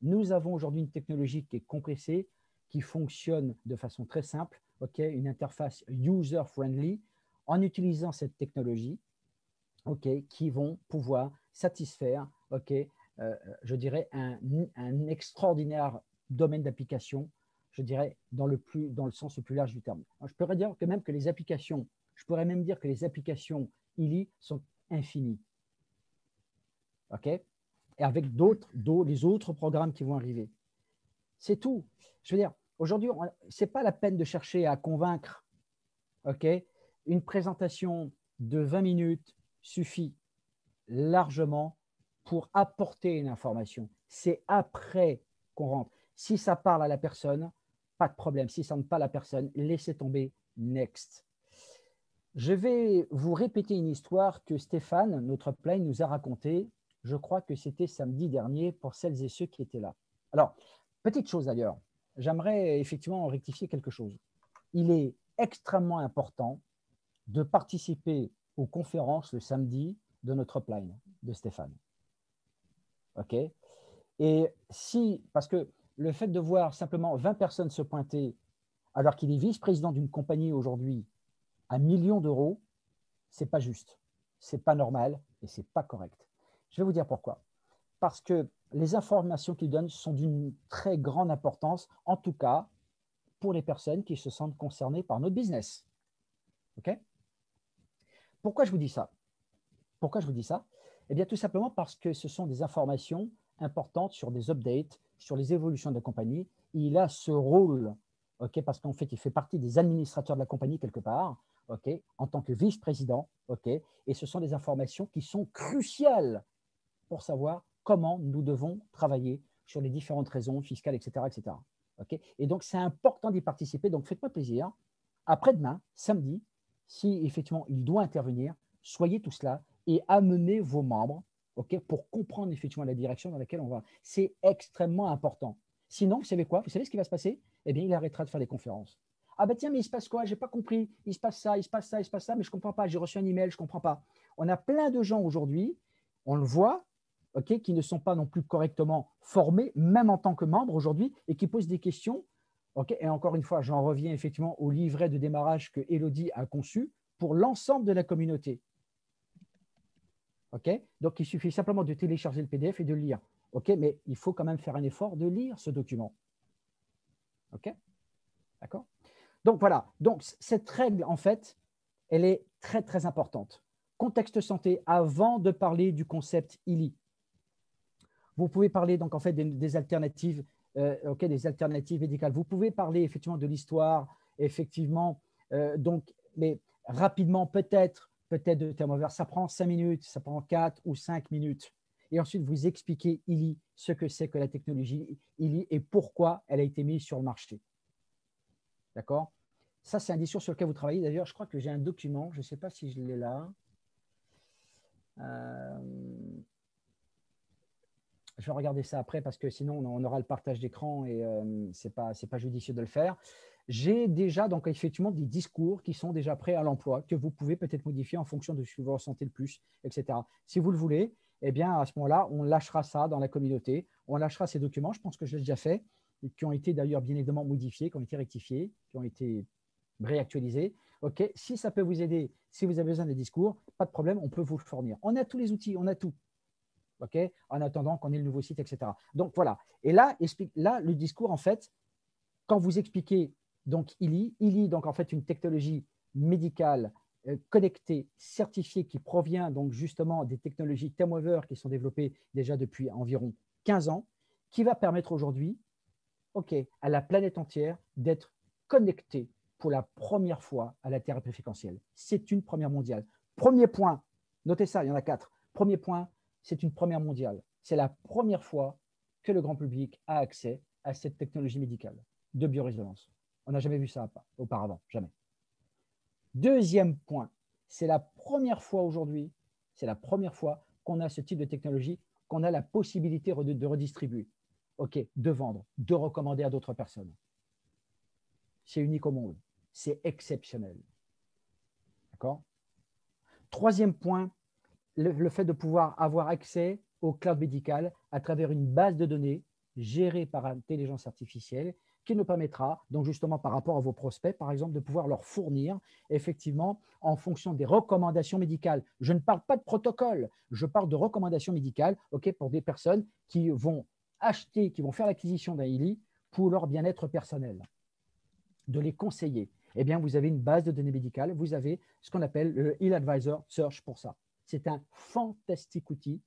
Nous avons aujourd'hui une technologie qui est compressée, qui fonctionne de façon très simple, OK, une interface user-friendly, en utilisant cette technologie, OK, qui vont pouvoir satisfaire, OK, je dirais, un extraordinaire domaine d'application, je dirais, dans le sens le plus large du terme. Alors, je pourrais dire que même que les applications, je pourrais même dire que les applications ILI sont infinies. OK? Et avec les autres programmes qui vont arriver. C'est tout. Je veux dire, aujourd'hui, ce n'est pas la peine de chercher à convaincre. OK? Une présentation de 20 minutes suffit largement pour apporter une information. C'est après qu'on rentre. Si ça parle à la personne, pas de problème. Si ça ne parle pas à la personne, laissez tomber, next. Je vais vous répéter une histoire que Stéphane, notre upline, nous a racontée. Je crois que c'était samedi dernier pour celles et ceux qui étaient là. Alors, petite chose d'ailleurs, j'aimerais effectivement rectifier quelque chose. Il est extrêmement important de participer aux conférences le samedi de notre upline, de Stéphane. OK? Et parce que le fait de voir simplement 20 personnes se pointer, alors qu'il est vice-président d'une compagnie aujourd'hui à millions d'euros, ce n'est pas juste, ce n'est pas normal et ce n'est pas correct. Je vais vous dire pourquoi. Parce que les informations qu'il donne sont d'une très grande importance, en tout cas pour les personnes qui se sentent concernées par notre business. OK? Pourquoi je vous dis ça? Pourquoi je vous dis ça? Eh bien, tout simplement parce que ce sont des informations importantes sur des updates, sur les évolutions de la compagnie. Il a ce rôle, okay, parce qu'en fait, il fait partie des administrateurs de la compagnie quelque part, okay, en tant que vice-président. Okay, et ce sont des informations qui sont cruciales pour savoir comment nous devons travailler sur les différentes raisons fiscales, etc. etc. Okay, et donc, c'est important d'y participer. Donc, faites-moi plaisir. Après-demain, samedi, si effectivement il doit intervenir, soyez tous là et amenez vos membres, okay, pour comprendre effectivement la direction dans laquelle on va. C'est extrêmement important. Sinon, vous savez quoi? Vous savez ce qui va se passer? Eh bien, il arrêtera de faire des conférences. Ah ben tiens, mais il se passe quoi? J'ai pas compris. Il se passe ça, il se passe ça, il se passe ça, mais je comprends pas. J'ai reçu un email, je comprends pas. On a plein de gens aujourd'hui, on le voit, okay, qui ne sont pas non plus correctement formés, même en tant que membres aujourd'hui, et qui posent des questions Okay, et encore une fois, j'en reviens effectivement au livret de démarrage que Elodie a conçu pour l'ensemble de la communauté. Okay, donc, il suffit simplement de télécharger le PDF et de le lire. Okay, mais il faut quand même faire un effort de lire ce document. OK, d'accord? Donc, voilà. Donc, cette règle, en fait, elle est très, très importante. Contexte santé, avant de parler du concept ILI. Vous pouvez parler donc en fait des alternatives, des alternatives médicales. Vous pouvez parler effectivement de l'histoire, effectivement, mais rapidement peut-être de thermomètre. Ça prend 5 minutes, ça prend 4 ou 5 minutes. Et ensuite, vous expliquez ILI, ce que c'est que la technologie ILI et pourquoi elle a été mise sur le marché. D'accord? Ça, c'est un discours sur lequel vous travaillez. D'ailleurs, je crois que j'ai un document, je ne sais pas si je l'ai là. Je vais regarder ça après parce que sinon, on aura le partage d'écran et ce n'est pas judicieux de le faire. J'ai déjà donc effectivement des discours qui sont déjà prêts à l'emploi, que vous pouvez peut-être modifier en fonction de ce que vous ressentez le plus, etc. Si vous le voulez, eh bien, à ce moment-là, on lâchera ça dans la communauté. On lâchera ces documents, je pense que je l'ai déjà fait, qui ont été d'ailleurs bien évidemment modifiés, qui ont été rectifiés, qui ont été réactualisés. OK, si ça peut vous aider, si vous avez besoin des discours, pas de problème, on peut vous le fournir. On a tous les outils, on a tout. Okay, en attendant qu'on ait le nouveau site, etc. Donc, voilà. Et là, le discours, en fait, quand vous expliquez donc ILI, donc en fait une technologie médicale connectée, certifiée, qui provient donc justement des technologies ThermWeaver qui sont développées déjà depuis environ 15 ans, qui va permettre aujourd'hui à la planète entière d'être connectée pour la première fois à la thérapie fréquentielle. C'est une première mondiale. Premier point, notez ça, il y en a 4. Premier point, c'est une première mondiale. C'est la première fois que le grand public a accès à cette technologie médicale de biorésonance. On n'a jamais vu ça auparavant, jamais. Deuxième point, c'est la première fois aujourd'hui, c'est la première fois qu'on a ce type de technologie, qu'on a la possibilité de redistribuer, de vendre, de recommander à d'autres personnes. C'est unique au monde, c'est exceptionnel. D'accord? Troisième point, le fait de pouvoir avoir accès au cloud médical à travers une base de données gérée par intelligence artificielle qui nous permettra, donc justement par rapport à vos prospects, par exemple, de pouvoir leur fournir effectivement en fonction des recommandations médicales. Je ne parle pas de protocole, je parle de recommandations médicales pour des personnes qui vont acheter, qui vont faire l'acquisition d'un ILI pour leur bien-être personnel, de les conseiller. Eh bien, vous avez une base de données médicales, vous avez ce qu'on appelle le e-advisor search pour ça. C'est un fantastique outil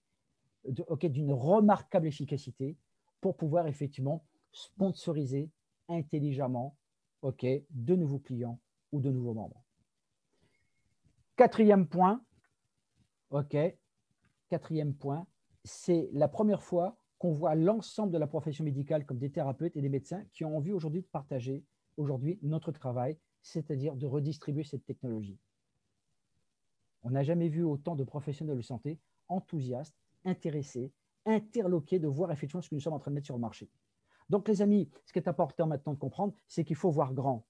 d'une remarquable efficacité pour pouvoir effectivement sponsoriser intelligemment de nouveaux clients ou de nouveaux membres. Quatrième point, c'est la première fois qu'on voit l'ensemble de la profession médicale comme des thérapeutes et des médecins qui ont envie aujourd'hui de partager aujourd'hui notre travail, c'est-à-dire de redistribuer cette technologie. On n'a jamais vu autant de professionnels de santé enthousiastes, intéressés, interloqués de voir effectivement ce que nous sommes en train de mettre sur le marché. Donc, les amis, ce qui est important maintenant de comprendre, c'est qu'il faut voir grand.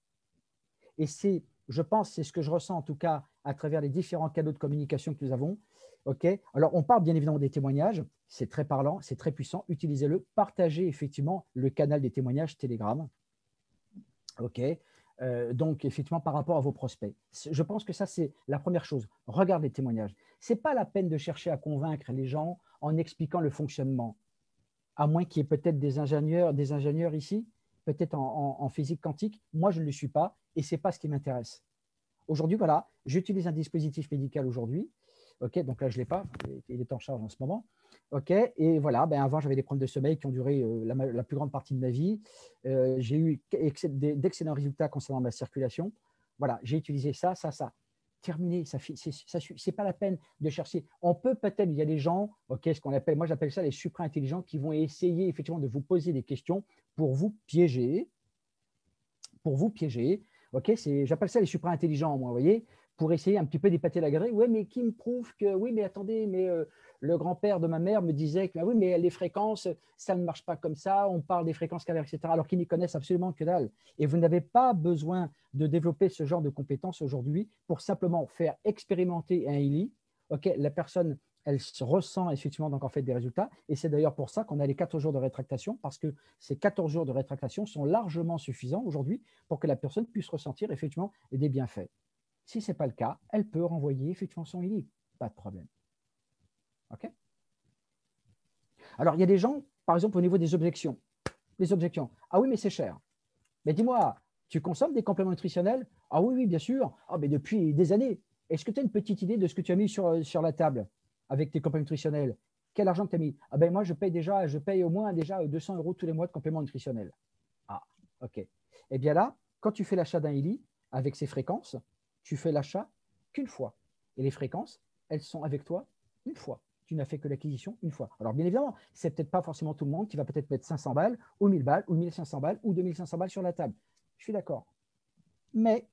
Et c'est, je pense, c'est ce que je ressens en tout cas à travers les différents canaux de communication que nous avons. Alors, on parle bien évidemment des témoignages, c'est très parlant, c'est très puissant, utilisez-le, partagez effectivement le canal des témoignages Telegram. Donc, effectivement, par rapport à vos prospects. Je pense que ça, c'est la première chose. Regarde les témoignages. Ce n'est pas la peine de chercher à convaincre les gens en expliquant le fonctionnement, à moins qu'il y ait peut-être des ingénieurs ici, peut-être en physique quantique. Moi, je ne le suis pas et ce n'est pas ce qui m'intéresse. Aujourd'hui, voilà, j'utilise un dispositif médical aujourd'hui. Donc là, je ne l'ai pas, il est en charge en ce moment. Et voilà, avant, j'avais des problèmes de sommeil qui ont duré la plus grande partie de ma vie. J'ai eu d'excellents résultats concernant ma circulation. Voilà, j'ai utilisé ça. Terminé, ce n'est pas la peine de chercher. On peut peut-être, il y a des gens, ce qu'on appelle, moi j'appelle ça les supra-intelligents, qui vont essayer effectivement de vous poser des questions pour vous piéger. J'appelle ça les supra-intelligents, moi, vous voyez, pour essayer un petit peu d'épater la galerie. Oui, mais qui me prouve que, oui, mais attendez, mais le grand-père de ma mère me disait que, oui, mais les fréquences, ça ne marche pas comme ça, on parle des fréquences scalaires, etc., alors qu'ils n'y connaissent absolument que dalle. Et vous n'avez pas besoin de développer ce genre de compétences aujourd'hui pour simplement faire expérimenter un ILI. La personne elle ressent effectivement donc en fait des résultats. Et c'est d'ailleurs pour ça qu'on a les 14 jours de rétractation, parce que ces 14 jours de rétractation sont largement suffisants aujourd'hui pour que la personne puisse ressentir effectivement des bienfaits. Si ce n'est pas le cas, elle peut renvoyer effectivement son e-lead. Pas de problème. OK? Alors, il y a des gens, par exemple, au niveau des objections. Les objections. Ah oui, mais c'est cher. Mais dis-moi, tu consommes des compléments nutritionnels? Ah oui, oui, bien sûr. Ah, mais depuis des années. Est-ce que tu as une petite idée de ce que tu as mis sur la table avec tes compléments nutritionnels? Quel argent tu as mis? Ah ben moi, je paye au moins déjà 200 € tous les mois de compléments nutritionnels. Ah, OK. Eh bien là, quand tu fais l'achat d'un Illy, avec ses fréquences, tu fais l'achat qu'une fois. Et les fréquences, elles sont avec toi une fois. Tu n'as fait que l'acquisition une fois. Alors bien évidemment, c'est peut-être pas forcément tout le monde qui va peut-être mettre 500 balles ou 1000 balles ou 1500 balles ou 2500 balles sur la table. Je suis d'accord. Mais,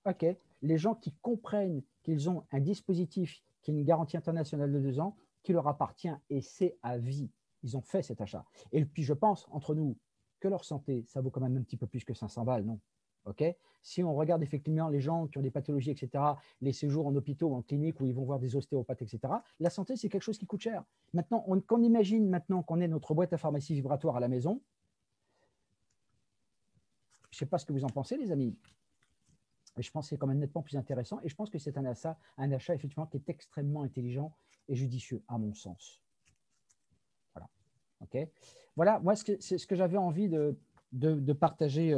OK, les gens qui comprennent qu'ils ont un dispositif qui est une garantie internationale de 2 ans, qui leur appartient et c'est à vie. Ils ont fait cet achat. Et puis je pense, entre nous, que leur santé, ça vaut quand même un petit peu plus que 500 balles, non? Okay, si on regarde effectivement les gens qui ont des pathologies, etc., les séjours en hôpitaux ou en clinique où ils vont voir des ostéopathes, etc., la santé, c'est quelque chose qui coûte cher. Maintenant, qu'on imagine maintenant qu'on ait notre boîte à pharmacie vibratoire à la maison, je ne sais pas ce que vous en pensez, les amis, mais je pense que c'est quand même nettement plus intéressant et je pense que c'est un achat effectivement qui est extrêmement intelligent et judicieux, à mon sens. Voilà. Okay, voilà, moi, c'est ce que j'avais envie de partager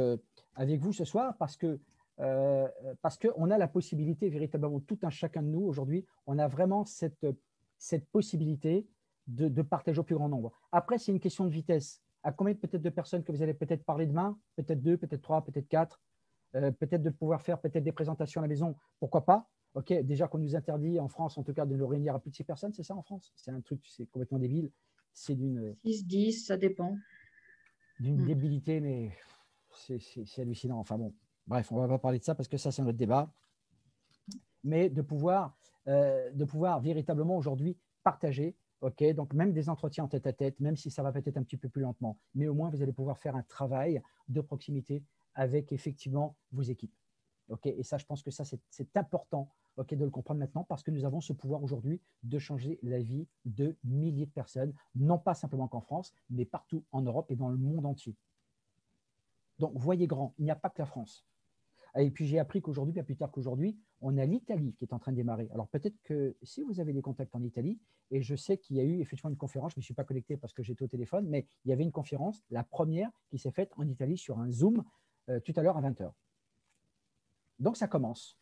avec vous ce soir parce qu'on a la possibilité véritablement, tout un chacun de nous aujourd'hui, on a vraiment cette possibilité de partager au plus grand nombre. Après, c'est une question de vitesse. À combien peut-être de personnes que vous allez peut-être parler demain? Peut-être 2, peut-être 3, peut-être 4. Peut-être de pouvoir faire peut-être des présentations à la maison. Pourquoi pas? OK, déjà qu'on nous interdit en France, en tout cas, de nous réunir à plus de 6 personnes, c'est ça en France? C'est un truc, c'est complètement débile. C'est d'une 6, 10, ça dépend. Débilité, mais c'est hallucinant. Enfin bon, bref, on ne va pas parler de ça parce que ça, c'est un autre débat. Mais de pouvoir véritablement aujourd'hui partager, OK, donc même des entretiens en tête-à-tête, même si ça va peut-être un petit peu plus lentement, mais au moins vous allez pouvoir faire un travail de proximité avec effectivement vos équipes. OK, et ça, je pense que ça, c'est important, OK, de le comprendre maintenant parce que nous avons ce pouvoir aujourd'hui de changer la vie de milliers de personnes, non pas simplement qu'en France, mais partout en Europe et dans le monde entier. Donc, voyez grand, il n'y a pas que la France. Et puis, j'ai appris qu'aujourd'hui, bien plus tard qu'aujourd'hui, on a l'Italie qui est en train de démarrer. Alors, peut-être que si vous avez des contacts en Italie, et je sais qu'il y a eu effectivement une conférence, je ne me suis pas connecté parce que j'étais au téléphone, mais il y avait une conférence, la première qui s'est faite en Italie sur un Zoom tout à l'heure à 20h. Donc, ça commence.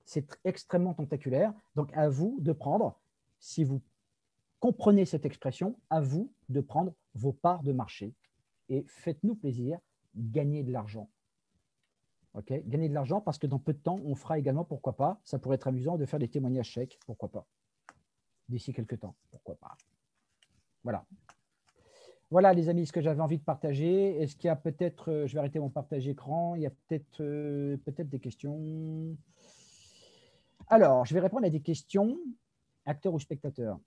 C'est extrêmement tentaculaire. Donc, à vous de prendre, si vous comprenez cette expression, à vous de prendre vos parts de marché et faites-nous plaisir, gagnez de l'argent. Okay, gagner de l'argent parce que dans peu de temps, on fera également, pourquoi pas, ça pourrait être amusant de faire des témoignages chèques, pourquoi pas, d'ici quelques temps, pourquoi pas. Voilà. Voilà, les amis, ce que j'avais envie de partager. Est-ce qu'il y a peut-être, je vais arrêter mon partage écran, il y a peut-être des questions. Alors, je vais répondre à des questions, acteur ou spectateur.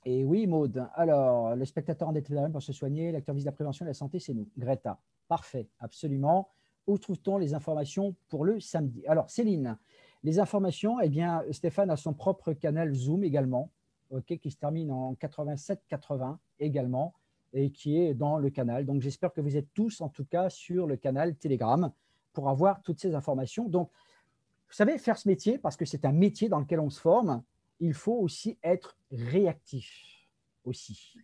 Et oui, Maude, alors, le spectateur en détriment pour se soigner, l'acteur vise la prévention et la santé, c'est nous. Greta, parfait, absolument. Où trouve-t-on les informations pour le samedi? Alors, Céline, les informations, eh bien, Stéphane a son propre canal Zoom également, okay, qui se termine en 87-80 également, et qui est dans le canal. Donc, j'espère que vous êtes tous, en tout cas, sur le canal Telegram pour avoir toutes ces informations. Donc, vous savez, faire ce métier, parce que c'est un métier dans lequel on se forme, il faut aussi être réactif aussi.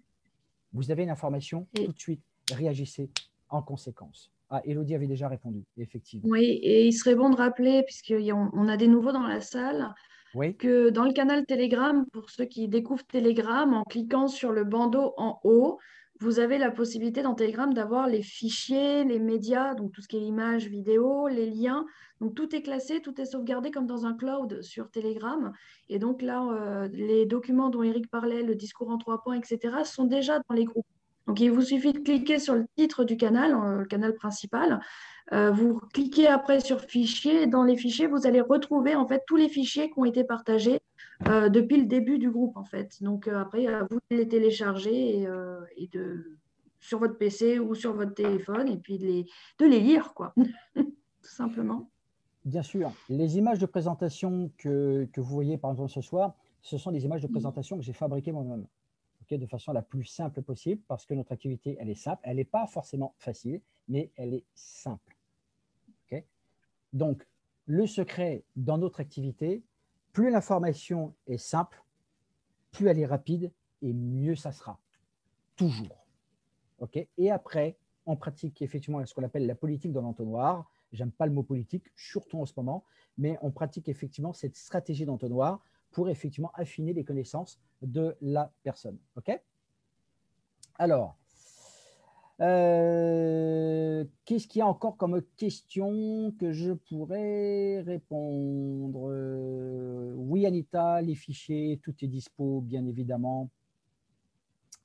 Vous avez une information, tout de suite, réagissez en conséquence. Ah, Élodie avait déjà répondu, effectivement. Oui, et il serait bon de rappeler, puisqu'on a des nouveaux dans la salle, oui, que dans le canal Telegram, pour ceux qui découvrent Telegram, en cliquant sur le bandeau en haut, vous avez la possibilité dans Telegram d'avoir les fichiers, les médias, donc tout ce qui est image, vidéo, les liens. Donc tout est classé, tout est sauvegardé comme dans un cloud sur Telegram. Et donc là, les documents dont Eric parlait, le discours en 3 points, etc., sont déjà dans les groupes. Donc il vous suffit de cliquer sur le titre du canal, le canal principal. Vous cliquez après sur fichiers. Dans les fichiers, vous allez retrouver en fait tous les fichiers qui ont été partagés depuis le début du groupe en fait. Donc après, vous les télécharger sur votre PC ou sur votre téléphone et puis de les lire quoi, tout simplement. bien sûr. Les images de présentation que vous voyez par exemple ce soir ce sont des images de présentation que j'ai fabriquées moi-même, de façon la plus simple possible, parce que notre activité, elle est simple. Elle n'est pas forcément facile, mais elle est simple. Donc, le secret dans notre activité, plus l'information est simple, plus elle est rapide et mieux ça sera. Toujours. Et après, on pratique effectivement ce qu'on appelle la politique de l'entonnoir. J'aime pas le mot politique, surtout en ce moment, mais on pratique effectivement cette stratégie d'entonnoir pour effectivement affiner les connaissances de la personne. Alors, qu'est-ce qu'il y a encore comme question que je pourrais répondre? Oui, Anita, les fichiers, tout est dispo, bien évidemment.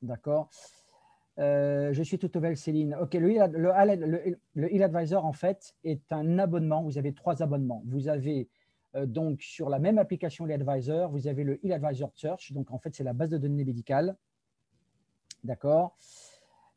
D'accord. Je suis toute nouvelle, Céline. OK, le e-Advisor, en fait, est un abonnement. Vous avez 3 abonnements. Vous avez donc sur la même application e-Advisor, vous avez le e-Advisor Search. Donc, en fait, c'est la base de données médicale. D'accord.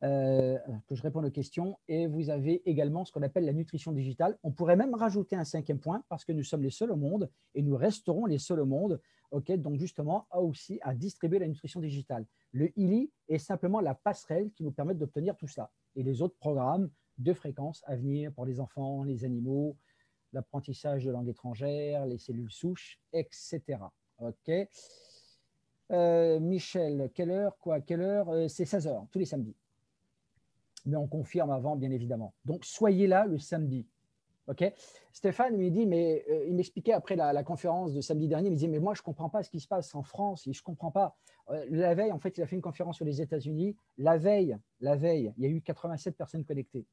Que je réponde aux questions. Et vous avez également ce qu'on appelle la nutrition digitale. On pourrait même rajouter un 5e point parce que nous sommes les seuls au monde et nous resterons les seuls au monde. Donc, justement, aussi à distribuer la nutrition digitale. Le ILI est simplement la passerelle qui nous permet d'obtenir tout cela. Et les autres programmes de fréquence à venir pour les enfants, les animaux, l'apprentissage de langue étrangère, les cellules souches, etc. Michel, quelle heure? C'est 16h, tous les samedis. Mais on confirme avant, bien évidemment. Donc, soyez là le samedi. Stéphane lui dit, mais il m'expliquait après la conférence de samedi dernier, il me disait, mais moi, je ne comprends pas ce qui se passe en France, et je ne comprends pas. La veille, en fait, il a fait une conférence sur les États-Unis. La veille, il y a eu 87 personnes connectées.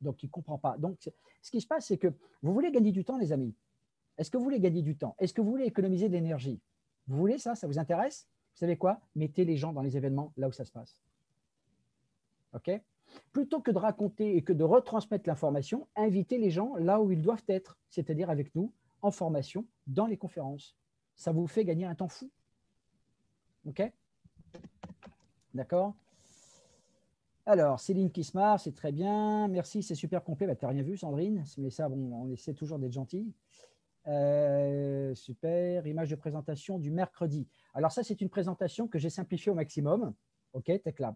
Donc, il ne comprend pas. Donc, ce qui se passe, c'est que vous voulez gagner du temps, les amis. Est-ce que vous voulez gagner du temps? Est-ce que vous voulez économiser de l'énergie? Vous voulez ça? Ça vous intéresse? Vous savez quoi? Mettez les gens dans les événements là où ça se passe. Plutôt que de raconter et que de retransmettre l'information, invitez les gens là où ils doivent être, c'est-à-dire avec nous, en formation, dans les conférences. Ça vous fait gagner un temps fou. D'accord. Alors, Céline qui se marre, c'est très bien. Merci, c'est super complet. Tu n'as rien vu, Sandrine, mais ça, bon, on essaie toujours d'être gentil. Super. Image de présentation du mercredi. Alors ça, c'est une présentation que j'ai simplifiée au maximum. Tech Lab.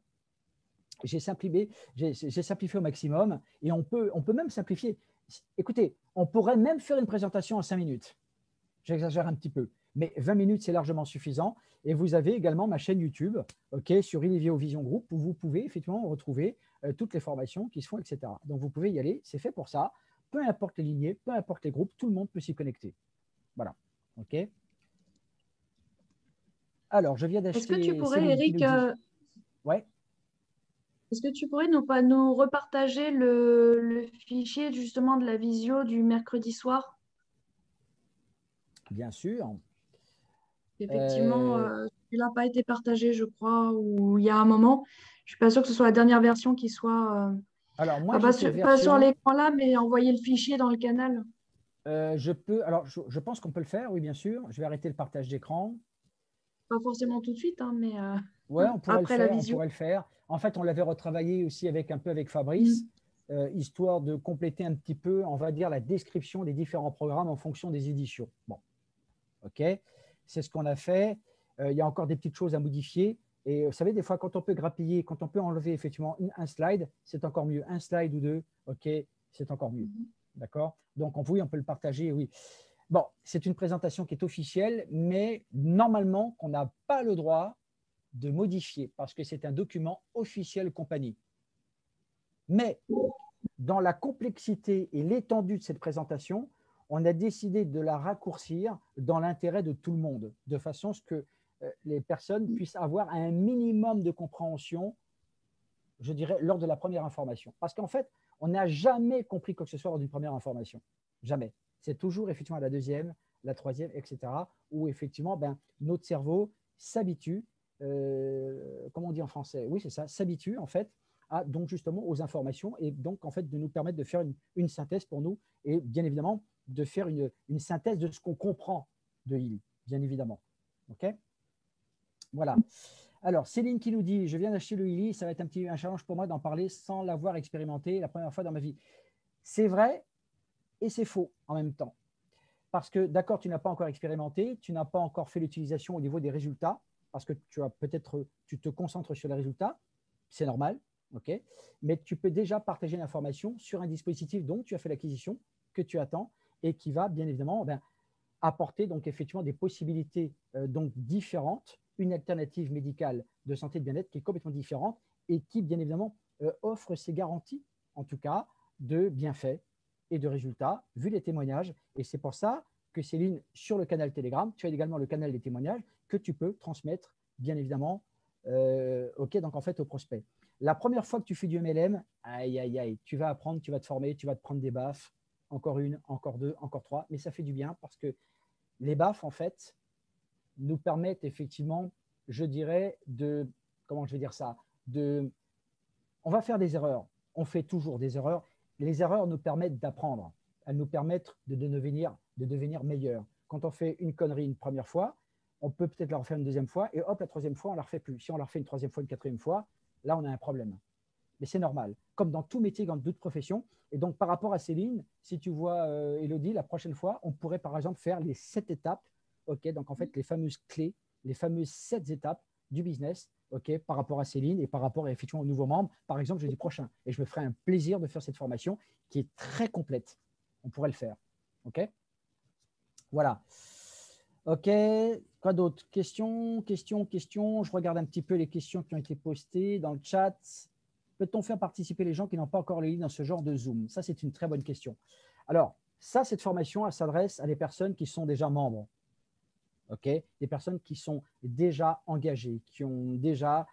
J'ai simplifié au maximum et on peut même simplifier. Écoutez, on pourrait même faire une présentation en 5 minutes. J'exagère un petit peu, mais 20 minutes, c'est largement suffisant. Et vous avez également ma chaîne YouTube sur Ilivio Vision Group où vous pouvez effectivement retrouver toutes les formations qui se font, etc. Donc, vous pouvez y aller, c'est fait pour ça. Peu importe les lignées, peu importe les groupes, tout le monde peut s'y connecter. Voilà. Alors, je viens d'acheter… Est-ce que tu pourrais, Eric… Ouais. Est-ce que tu pourrais nous repartager le fichier justement de la visio du mercredi soir? Bien sûr. Effectivement, il n'a pas été partagé, je crois, ou il y a un moment. Je ne suis pas sûre que ce soit la dernière version qui soit… Alors, moi, pas sur l'écran là, mais envoyer le fichier dans le canal. Je pense qu'on peut le faire, oui, bien sûr. Je vais arrêter le partage d'écran. Pas forcément tout de suite, hein, mais ouais, on pourrait après le faire, la visio. on pourrait le faire. En fait, on l'avait retravaillé aussi un peu avec Fabrice, histoire de compléter un petit peu, on va dire, la description des différents programmes en fonction des éditions. Bon, c'est ce qu'on a fait. Il y a encore des petites choses à modifier. Et vous savez, des fois, quand on peut grappiller, quand on peut enlever effectivement un slide, c'est encore mieux. Un slide ou deux, c'est encore mieux. D'accord? Donc, oui, on peut le partager, oui. Bon, c'est une présentation qui est officielle, mais normalement, on n'a pas le droit de modifier parce que c'est un document officiel compagnie. Mais dans la complexité et l'étendue de cette présentation, on a décidé de la raccourcir dans l'intérêt de tout le monde, de façon à ce que les personnes puissent avoir un minimum de compréhension, je dirais, lors de la première information. Parce qu'en fait, on n'a jamais compris quoi que ce soit lors d'une première information. Jamais. C'est toujours effectivement la deuxième, la troisième, etc., où effectivement, notre cerveau s'habitue, comment on dit en français? Oui, c'est ça, s'habitue en fait donc justement aux informations et donc en fait de nous permettre de faire une synthèse pour nous et bien évidemment de faire une synthèse de ce qu'on comprend de ILI, bien évidemment. Voilà. Alors, Céline qui nous dit, je viens d'acheter le ILI, ça va être un challenge pour moi d'en parler sans l'avoir expérimenté la première fois dans ma vie. C'est vrai et c'est faux en même temps. parce que, d'accord, tu n'as pas encore expérimenté, tu n'as pas encore fait l'utilisation au niveau des résultats, parce que tu te concentres sur les résultats, c'est normal, ok, mais tu peux déjà partager l'information sur un dispositif dont tu as fait l'acquisition, que tu attends, et qui va bien évidemment apporter donc effectivement des possibilités donc différentes, une alternative médicale de santé et de bien-être qui est complètement différente et qui bien évidemment offre ses garanties, en tout cas, de bienfaits et de résultats, vu les témoignages. Et c'est pour ça que Céline, sur le canal Telegram, tu as également le canal des témoignages que tu peux transmettre, bien évidemment, ok, donc en fait, au prospect. La première fois que tu fais du MLM, aïe, aïe, aïe, tu vas apprendre, tu vas te former, tu vas te prendre des baffes, encore une, encore deux, encore trois, mais ça fait du bien parce que les baffes, en fait, nous permettent effectivement, je dirais, comment je vais dire ça, on va faire des erreurs, on fait toujours des erreurs. Les erreurs nous permettent d'apprendre, elles nous permettent de devenir meilleurs. Quand on fait une connerie une première fois, on peut peut-être la refaire une deuxième fois, et hop, la troisième fois, on ne la refait plus. Si on la refait une troisième fois, une quatrième fois, là, on a un problème. Mais c'est normal, comme dans tout métier, dans toute profession. Et donc, par rapport à Céline, si tu vois, Élodie, la prochaine fois, on pourrait, par exemple, faire les 7 étapes, ok, donc en fait, les fameuses clés, les fameuses 7 étapes du business, ok, par rapport à Céline et par rapport effectivement aux nouveaux membres, par exemple, jeudi prochain. Et je me ferai un plaisir de faire cette formation qui est très complète. On pourrait le faire, ok. Voilà. Ok, quoi d'autre? Questions. Je regarde un petit peu les questions qui ont été postées dans le chat. Peut-on faire participer les gens qui n'ont pas encore les lignes dans ce genre de Zoom? Ça, c'est une très bonne question. Alors, ça, cette formation, elle s'adresse à des personnes qui sont déjà membres. Ok, des personnes qui sont déjà engagées, qui ont déjà,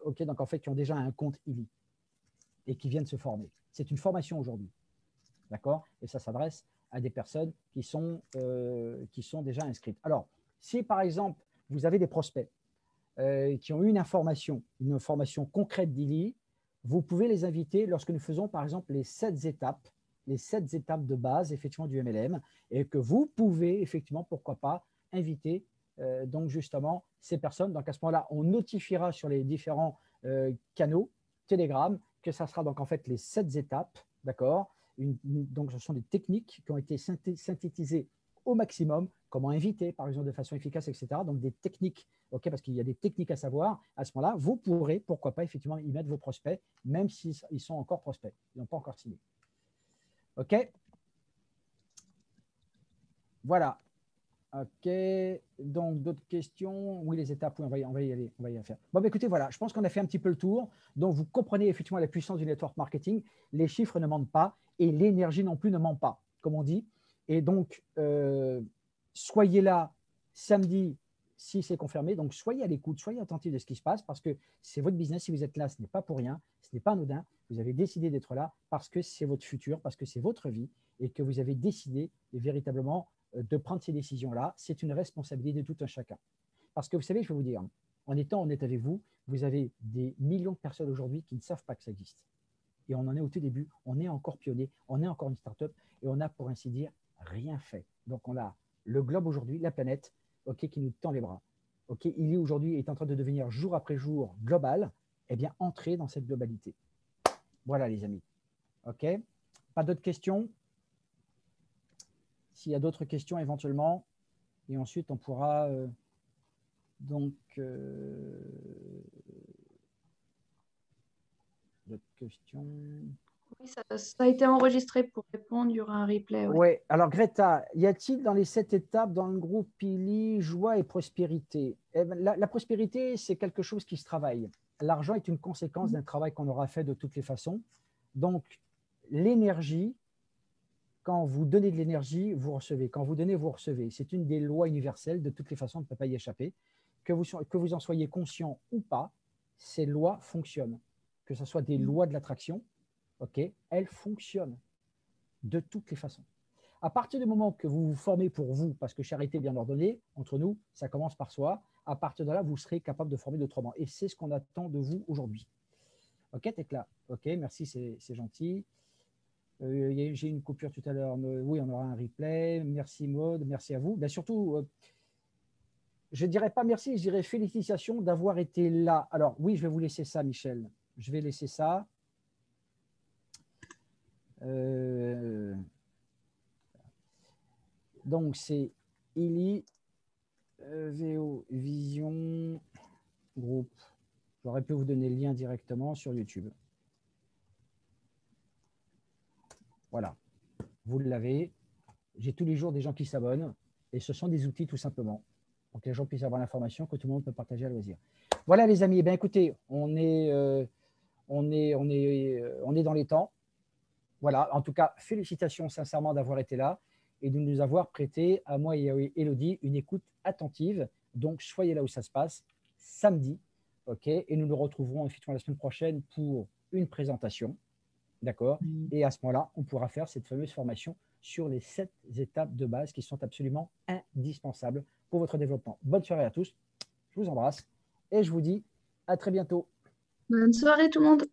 ok, donc en fait, qui ont déjà un compte ILI et qui viennent se former. C'est une formation aujourd'hui. D'accord? Et ça s'adresse à des personnes qui sont déjà inscrites. Alors, si par exemple, vous avez des prospects qui ont eu une formation concrète d'ILI, vous pouvez les inviter lorsque nous faisons par exemple les 7 étapes de base effectivement du MLM, et que vous pouvez effectivement, pourquoi pas, inviter donc justement ces personnes. Donc à ce moment-là, on notifiera sur les différents canaux Telegram que ça sera donc en fait les 7 étapes, d'accord. Donc ce sont des techniques qui ont été synthétisées au maximum, comment inviter par exemple de façon efficace, etc. Donc des techniques, ok, parce qu'il y a des techniques à savoir. À ce moment-là, vous pourrez, pourquoi pas, effectivement, y mettre vos prospects, même s'ils sont encore prospects, ils n'ont pas encore signé. Ok. Voilà. Ok. Donc d'autres questions? Oui, les étapes, oui, on va y aller, on va y faire. Bon, bah, écoutez, voilà, je pense qu'on a fait un petit peu le tour. Donc vous comprenez effectivement la puissance du network marketing. Les chiffres ne mentent pas et l'énergie non plus ne ment pas, comme on dit. Et donc, soyez là samedi si c'est confirmé. Donc, soyez à l'écoute, soyez attentifs de ce qui se passe parce que c'est votre business. Si vous êtes là, ce n'est pas pour rien, ce n'est pas anodin. Vous avez décidé d'être là parce que c'est votre futur, parce que c'est votre vie et que vous avez décidé véritablement de prendre ces décisions-là. C'est une responsabilité de tout un chacun. Parce que vous savez, je vais vous dire, en étant honnête avec vous, vous avez des millions de personnes aujourd'hui qui ne savent pas que ça existe. Et on en est au tout début, on est encore pionnier, on est encore une start-up et on n'a, pour ainsi dire, rien fait. Donc on a le globe aujourd'hui, la planète, ok, qui nous tend les bras. Ok, il est aujourd'hui est en train de devenir jour après jour global. Eh bien, entrez dans cette globalité. Voilà, les amis. Ok. Pas d'autres questions? S'il y a d'autres questions éventuellement, et ensuite on pourra donc d'autres questions. Oui, ça a été enregistré pour répondre, il y aura un replay. Oui, ouais. Alors Greta, y a-t-il dans les 7 étapes dans le groupe ILI joie et prospérité? Eh ben, la prospérité, c'est quelque chose qui se travaille. L'argent est une conséquence d'un travail qu'on aura fait de toutes les façons. Donc, l'énergie, quand vous donnez de l'énergie, vous recevez. Quand vous donnez, vous recevez. C'est une des lois universelles. De toutes les façons, on ne peut pas y échapper. Que vous en soyez conscient ou pas, ces lois fonctionnent. Que ce soit des lois de l'attraction, ok, elles fonctionnent de toutes les façons. À partir du moment que vous vous formez pour vous, parce que charité bien ordonnée, entre nous, ça commence par soi, à partir de là, vous serez capable de former d'autrement. Et c'est ce qu'on attend de vous aujourd'hui. Ok, Tekla? Ok, merci, c'est gentil. J'ai une coupure tout à l'heure. Oui, on aura un replay. Merci Maud, merci à vous. Ben, surtout, je ne dirais pas merci, je dirais félicitations d'avoir été là. Alors oui, je vais vous laisser ça, Michel. Je vais laisser ça. Donc, c'est Ili VO Vision Group. J'aurais pu vous donner le lien directement sur YouTube. Voilà, vous l'avez. J'ai tous les jours des gens qui s'abonnent et ce sont des outils tout simplement pour que les gens puissent avoir l'information que tout le monde peut partager à loisir. Voilà les amis, eh bien, écoutez, on est dans les temps. Voilà, en tout cas, félicitations sincèrement d'avoir été là et de nous avoir prêté, à moi et à Élodie, une écoute attentive. Donc, soyez là où ça se passe, samedi, ok, et nous nous retrouverons effectivement la semaine prochaine pour une présentation, d'accord. Et à ce moment-là, on pourra faire cette fameuse formation sur les 7 étapes de base qui sont absolument indispensables pour votre développement. Bonne soirée à tous, je vous embrasse et je vous dis à très bientôt. Bonne soirée tout le monde.